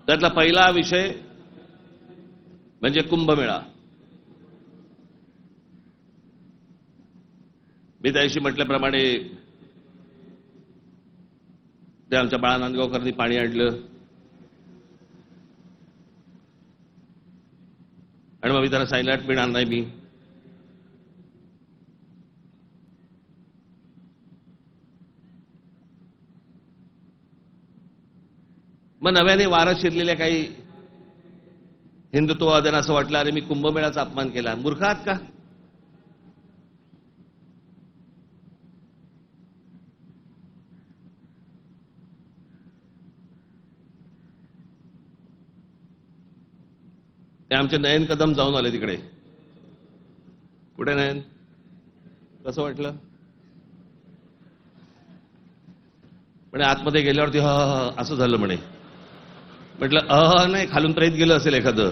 त्यातला पहिला विषय म्हणजे कुंभमेळा. मी त्याशी म्हटल्याप्रमाणे ते आमच्या बाळा नांदगावकरांनी पाणी आणलं आणि मग मी त्याला सांगितलं पिणार नाही मी. मग नव्याने वारं शिरलेल्या काही हिंदुत्ववाद्यांना असं वाटलं अरे मी कुंभमेळ्याचा अपमान केला. मूर्ख आहात का? ते आमचे नयन कदम जाऊन आले तिकडे. कुठे नयन? कसं वाटलं? म्हणे आतमध्ये गेल्यावरती असं झालं म्हणे. म्हटलं नाही खालून प्रेत गेलं असेल एखादं.